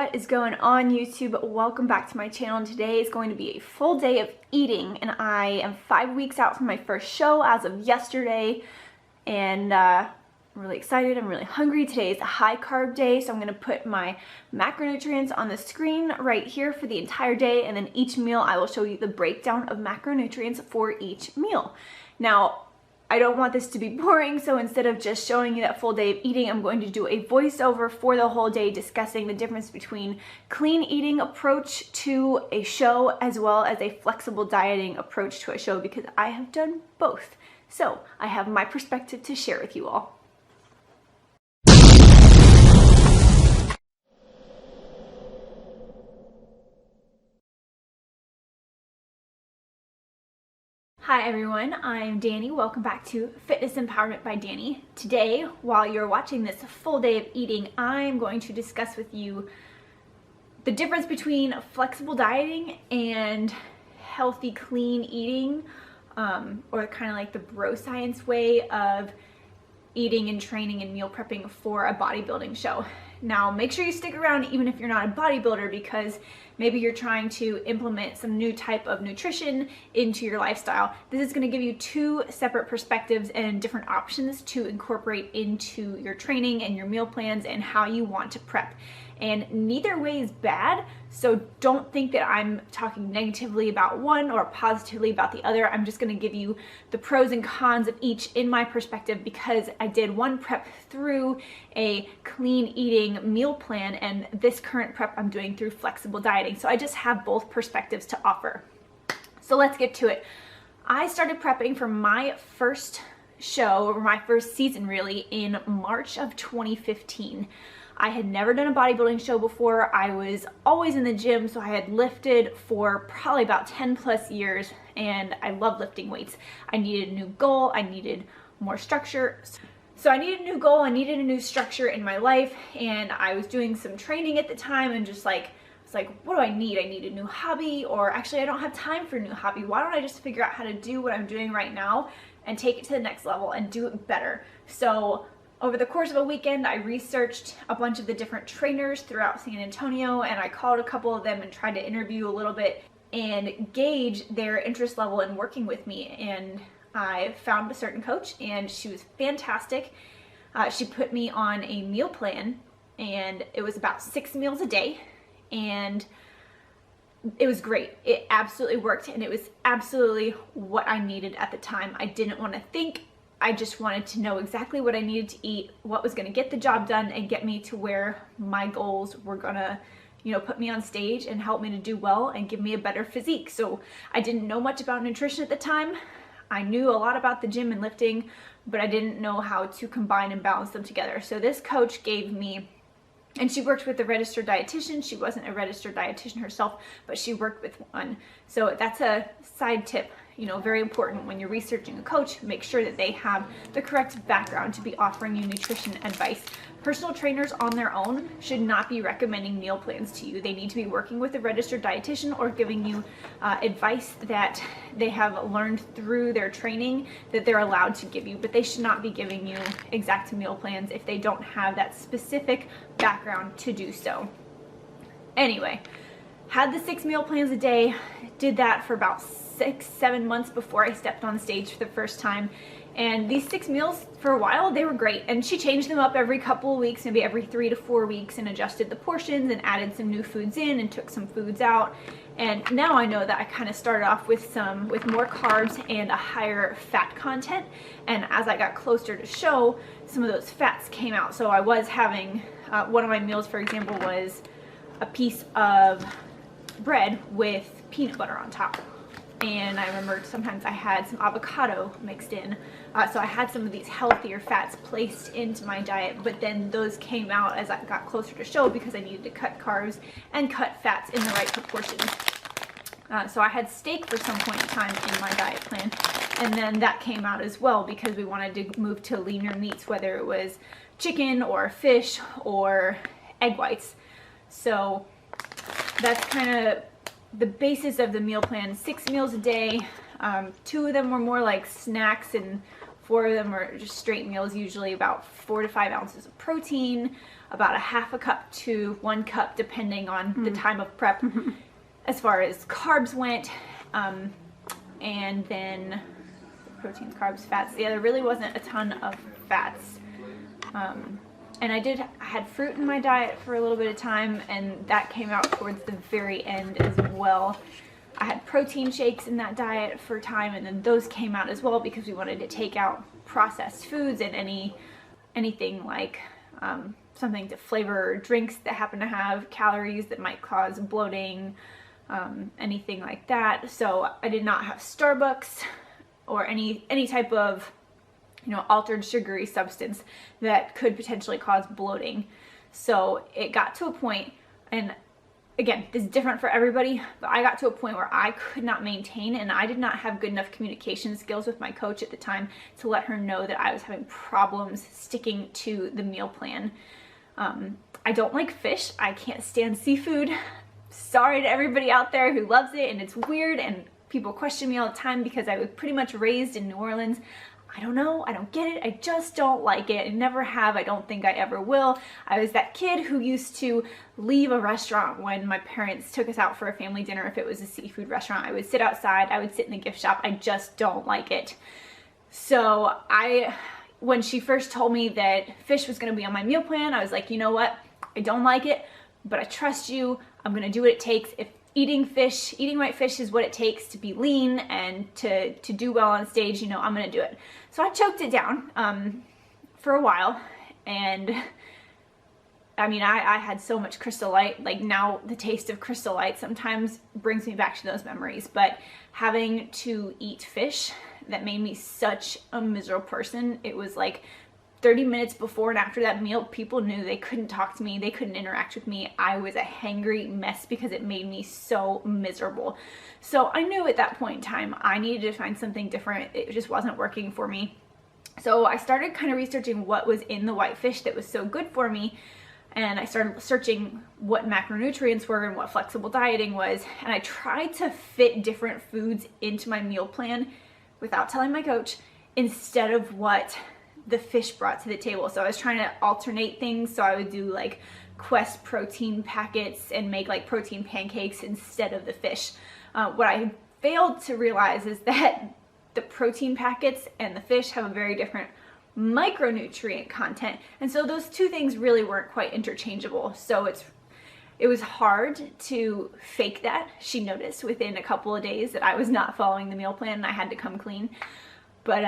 What is going on, YouTube? Welcome back to my channel. And today is going to be a full day of eating, and I am 5 weeks out from my first show as of yesterday, and I'm really excited. I'm really hungry. Today is a high carb day, so I'm going to put my macronutrients on the screen right here for the entire day, and then each meal I will show you the breakdown of macronutrients for each meal. Now, I don't want this to be boring, so instead of just showing you that full day of eating, I'm going to do a voiceover for the whole day discussing the difference between clean eating approach to a show as well as a flexible dieting approach to a show, because I have done both. So I have my perspective to share with you all. Hi everyone, I'm Danye. Welcome back to Fitness Empowerment by Danye. Today, while you're watching this full day of eating, I'm going to discuss with you the difference between flexible dieting and healthy clean eating, or kind of like the bro science way of eating and training and meal prepping for a bodybuilding show. Now, make sure you stick around even if you're not a bodybuilder, because maybe you're trying to implement some new type of nutrition into your lifestyle. This is going to give you two separate perspectives and different options to incorporate into your training and your meal plans and how you want to prep. And neither way is bad, so don't think that I'm talking negatively about one or positively about the other. I'm just going to give you the pros and cons of each in my perspective, because I did one prep through a clean eating meal plan, and this current prep I'm doing through flexible dieting. So I just have both perspectives to offer. So let's get to it. I started prepping for my first show, or my first season really, in March of 2015. I had never done a bodybuilding show before. I was always in the gym, so I had lifted for probably about 10 plus years, and I love lifting weights. I needed a new goal. I needed more structure. So I needed a new goal. I needed a new structure in my life, and I was doing some training at the time, and just like, it's like, what do I need? I need a new hobby, or actually I don't have time for a new hobby. Why don't I just figure out how to do what I'm doing right now and take it to the next level and do it better? So over the course of a weekend, I researched a bunch of the different trainers throughout San Antonio, and I called a couple of them and tried to interview a little bit and gauge their interest level in working with me. And I found a certain coach, and she was fantastic. She put me on a meal plan, and it was about 6 meals a day, and it was great. It absolutely worked, and it was absolutely what I needed at the time. I didn't want to think. I just wanted to know exactly what I needed to eat, what was going to get the job done and get me to where my goals were going to, put me on stage and help me to do well and give me a better physique. So I didn't know much about nutrition at the time. I knew a lot about the gym and lifting, but I didn't know how to combine and balance them together. So this coach gave me, and she worked with a registered dietitian. She wasn't a registered dietitian herself, but she worked with one. So that's a side tip. Very important when you're researching a coach, make sure that they have the correct background to be offering you nutrition advice. Personal trainers on their own should not be recommending meal plans to you. They need to be working with a registered dietitian or giving you advice that they have learned through their training that they're allowed to give you, but they should not be giving you exact meal plans if they don't have that specific background to do so. Anyway, had the 6 meal plans a day, did that for about 6-7 months before I stepped on stage for the first time. And these 6 meals, for a while, they were great. And she changed them up every couple of weeks, maybe every 3 to 4 weeks, and adjusted the portions and added some new foods in and took some foods out. And now I know that I kind of started off with more carbs and a higher fat content. And as I got closer to show, some of those fats came out. So I was having, one of my meals, for example, was a piece of bread with peanut butter on top. And I remember sometimes I had some avocado mixed in. So I had some of these healthier fats placed into my diet, but then those came out as I got closer to show because I needed to cut carbs and cut fats in the right proportions. So I had steak for some point in time in my diet plan, and then that came out as well because we wanted to move to leaner meats, whether it was chicken or fish or egg whites. So that's kind of the basis of the meal plan. 6 meals a day. 2 of them were more like snacks and 4 of them are just straight meals, usually about 4 to 5 ounces of protein, about a half a cup to 1 cup, depending on the time of prep, as far as carbs went, and then protein, carbs, fats. Yeah, there really wasn't a ton of fats. And I had fruit in my diet for a little bit of time, and that came out towards the very end as well. I had protein shakes in that diet for a time, and then those came out as well because we wanted to take out processed foods and anything like something to flavor drinks that happen to have calories that might cause bloating, anything like that. So I did not have Starbucks or any type of altered sugary substance that could potentially cause bloating. So it got to a point, and again, this is different for everybody, but I got to a point where I could not maintain, and I did not have good enough communication skills with my coach at the time to let her know that I was having problems sticking to the meal plan. I don't like fish. I can't stand seafood. Sorry to everybody out there who loves it, and it's weird, and people question me all the time because I was pretty much raised in New Orleans. I don't know, I don't get it, I just don't like it. I never have, I don't think I ever will. I was that kid who used to leave a restaurant when my parents took us out for a family dinner. If it was a seafood restaurant, I would sit outside, I would sit in the gift shop. I just don't like it. So when she first told me that fish was gonna be on my meal plan, I was like, you know what, I don't like it, but I trust you, I'm gonna do what it takes. If eating white fish is what it takes to be lean and to do well on stage, I'm gonna do it. So I choked it down for a while, and I mean, I had so much Crystal Light. Like, now the taste of Crystal Light sometimes brings me back to those memories, but having to eat fish, that made me such a miserable person. It was like 30 minutes before and after that meal, people knew they couldn't talk to me, they couldn't interact with me. I was a hangry mess because it made me so miserable. So I knew at that point in time I needed to find something different. It just wasn't working for me. So I started kind of researching what was in the white fish that was so good for me, and I started searching what macronutrients were and what flexible dieting was, and I tried to fit different foods into my meal plan without telling my coach, instead of what the fish brought to the table. So I was trying to alternate things. So I would do like Quest protein packets and make like protein pancakes instead of the fish. What I failed to realize is that the protein packets and the fish have a very different micronutrient content, and so those two things really weren't quite interchangeable. So it was hard to fake that. She noticed within a couple of days that I was not following the meal plan and I had to come clean. But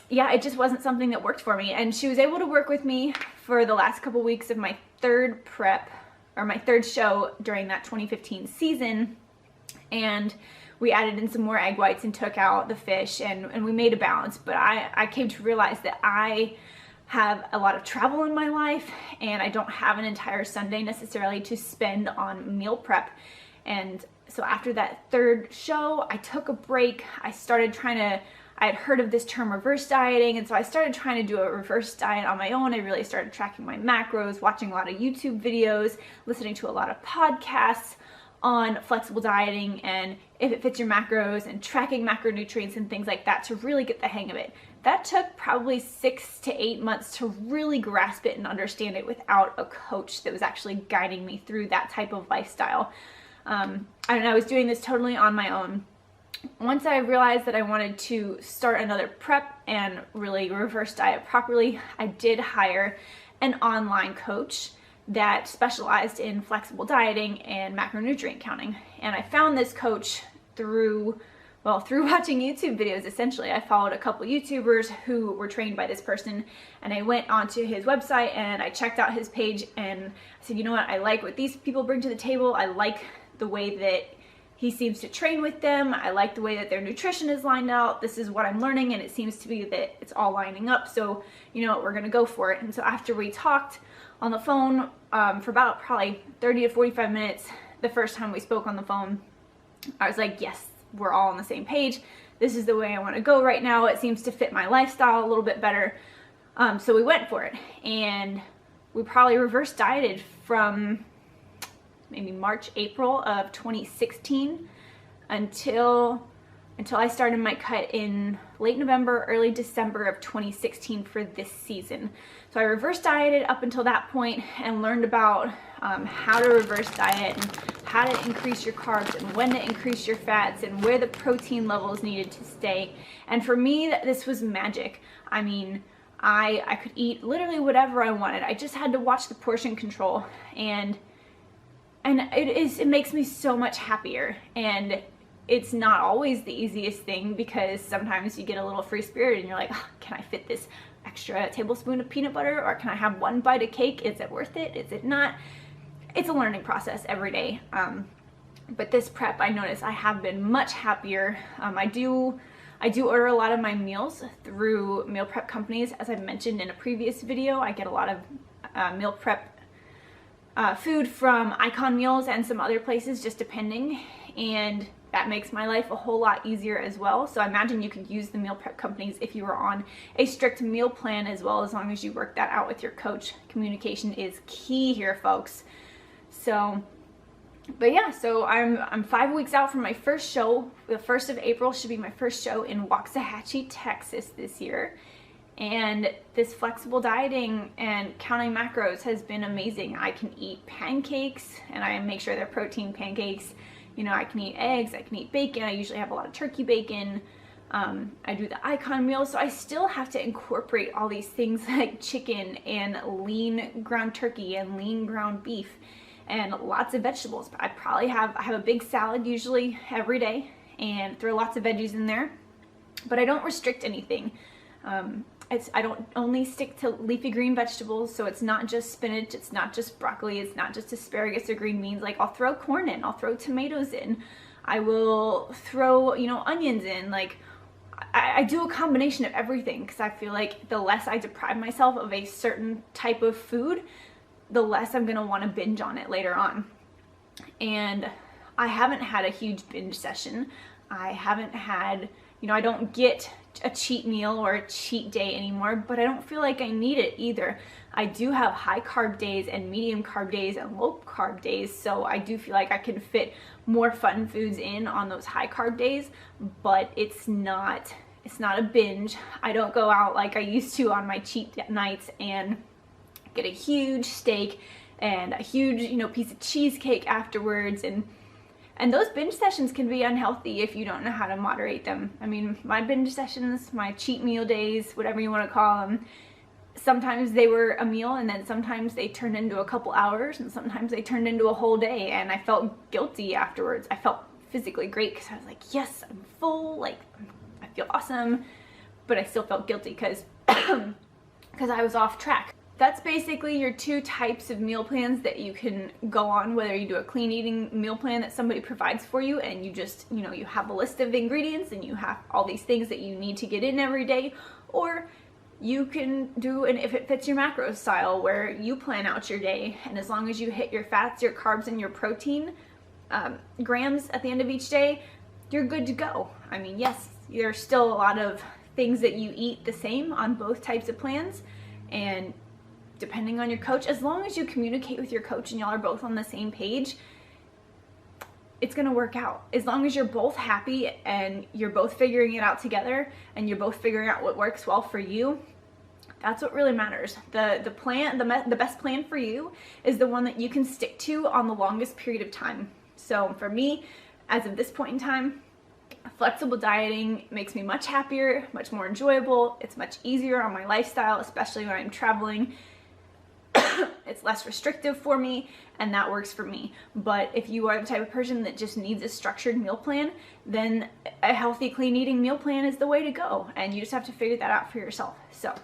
yeah, it just wasn't something that worked for me. And she was able to work with me for the last couple weeks of my third prep, or my third show during that 2015 season. And we added in some more egg whites and took out the fish, and we made a balance. But I came to realize that I have a lot of travel in my life, and I don't have an entire Sunday necessarily to spend on meal prep. And so after that third show, I took a break. I had heard of this term reverse dieting, and so I started trying to do a reverse diet on my own. I really started tracking my macros, watching a lot of YouTube videos, listening to a lot of podcasts on flexible dieting and if it fits your macros, and tracking macronutrients and things like that to really get the hang of it. That took probably 6 to 8 months to really grasp it and understand it without a coach that was actually guiding me through that type of lifestyle. And I was doing this totally on my own. Once I realized that I wanted to start another prep and really reverse diet properly, I did hire an online coach that specialized in flexible dieting and macronutrient counting. And I found this coach through watching YouTube videos. Essentially, I followed a couple YouTubers who were trained by this person, and I went onto his website and I checked out his page, and I said, you know what, I like what these people bring to the table. I like the way that he seems to train with them. I like the way that their nutrition is lined out. This is what I'm learning, and it seems to be that it's all lining up. So, you know what, we're gonna go for it. And so after we talked on the phone for about probably 30 to 45 minutes, the first time we spoke on the phone, I was like, yes, we're all on the same page. This is the way I want to go right now. It seems to fit my lifestyle a little bit better. So we went for it, and we probably reverse dieted from maybe March, April of 2016 until until I started my cut in late November, early December of 2016 for this season. So I reverse dieted up until that point and learned about how to reverse diet and how to increase your carbs and when to increase your fats and where the protein levels needed to stay. And for me, this was magic. I mean, I could eat literally whatever I wanted. I just had to watch the portion control, and it makes me so much happier. And it's not always the easiest thing, because sometimes you get a little free spirit and you're like, oh, can I fit this extra tablespoon of peanut butter, or can I have one bite of cake? Is it worth it? Is it not? It's a learning process every day. But this prep, I noticed I have been much happier. I do order a lot of my meals through meal prep companies. As I mentioned in a previous video, I get a lot of meal prep food from Icon Meals and some other places, just depending, and that makes my life a whole lot easier as well. So I imagine you could use the meal prep companies if you were on a strict meal plan as well, as long as you work that out with your coach. Communication is key here, folks. So, but yeah, so I'm 5 weeks out from my first show. The 1st of April should be my first show in Waxahachie, Texas this year. And this flexible dieting and counting macros has been amazing. I can eat pancakes, and I make sure they're protein pancakes. You know, I can eat eggs, I can eat bacon. I usually have a lot of turkey bacon. I do the Icon meal, so I still have to incorporate all these things like chicken and lean ground turkey and lean ground beef and lots of vegetables. But I have a big salad usually every day and throw lots of veggies in there. But I don't restrict anything. I don't only stick to leafy green vegetables, so it's not just spinach, it's not just broccoli, it's not just asparagus or green beans. Like, I'll throw corn in, I'll throw tomatoes in, I will throw, you know, onions in. Like, I do a combination of everything, because I feel like the less I deprive myself of a certain type of food, the less I'm gonna want to binge on it later on. And I haven't had a huge binge session. I haven't had, you know, I don't get a cheat meal or a cheat day anymore, but I don't feel like I need it either. I do have high carb days and medium carb days and low carb days, so I do feel like I can fit more fun foods in on those high carb days, but it's not a binge. I don't go out like I used to on my cheat nights and get a huge steak and a huge, you know, piece of cheesecake afterwards, and those binge sessions can be unhealthy if you don't know how to moderate them. I mean, my binge sessions, my cheat meal days, whatever you want to call them, sometimes they were a meal, and then sometimes they turned into a couple hours, and sometimes they turned into a whole day, and I felt guilty afterwards. I felt physically great because I was like, yes, I'm full, like, I feel awesome, but I still felt guilty because I was off track. That's basically your two types of meal plans that you can go on, whether you do a clean eating meal plan that somebody provides for you and you just, you know, you have a list of ingredients and you have all these things that you need to get in every day, or you can do an if it fits your macros style where you plan out your day, and as long as you hit your fats, your carbs, and your protein grams at the end of each day, you're good to go. I mean, yes, there's still a lot of things that you eat the same on both types of plans, and depending on your coach, as long as you communicate with your coach and y'all are both on the same page, it's gonna work out. As long as you're both happy and you're both figuring it out together and you're both figuring out what works well for you, that's what really matters. The best plan for you is the one that you can stick to on the longest period of time. So for me, as of this point in time, flexible dieting makes me much happier, much more enjoyable. It's much easier on my lifestyle, especially when I'm traveling. It's less restrictive for me, and that works for me. But if you are the type of person that just needs a structured meal plan, then a healthy, clean eating meal plan is the way to go, and you just have to figure that out for yourself. So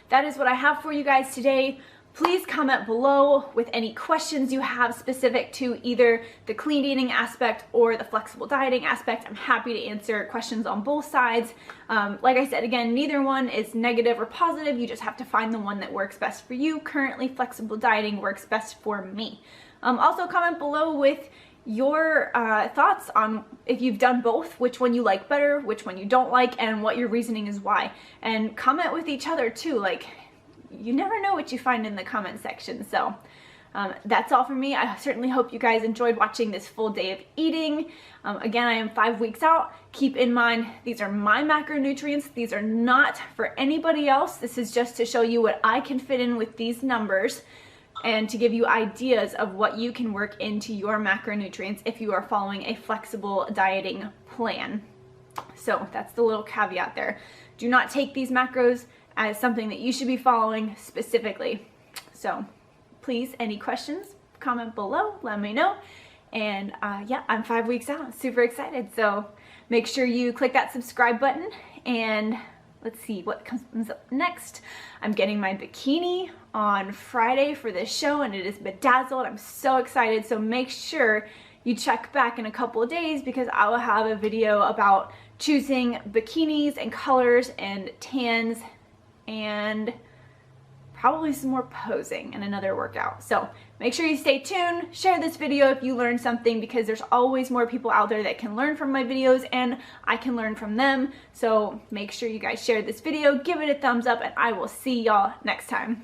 that is what I have for you guys today. Please comment below with any questions you have specific to either the clean eating aspect or the flexible dieting aspect. I'm happy to answer questions on both sides. Like I said, again, neither one is negative or positive. You just have to find the one that works best for you. Currently, flexible dieting works best for me. Also, comment below with your thoughts on if you've done both, which one you like better, which one you don't like, and what your reasoning is why. And comment with each other too. Like, you never know what you find in the comment section. So That's all from me. I certainly hope you guys enjoyed watching this full day of eating. Again, I am 5 weeks out. Keep in mind, these are my macronutrients. These are not for anybody else. This is just to show you what I can fit in with these numbers and to give you ideas of what you can work into your macronutrients if you are following a flexible dieting plan. So that's the little caveat there. Do not take these macros as something that you should be following specifically. So please, any questions, comment below, let me know. And yeah, I'm 5 weeks out, super excited. So make sure you click that subscribe button, and let's see what comes up next. I'm getting my bikini on Friday for this show, and it is bedazzled. I'm so excited. So make sure you check back in a couple of days, because I will have a video about choosing bikinis and colors and tans, and probably some more posing and another workout. So make sure you stay tuned, share this video if you learned something, because there's always more people out there that can learn from my videos and I can learn from them. So make sure you guys share this video, give it a thumbs up, and I will see y'all next time.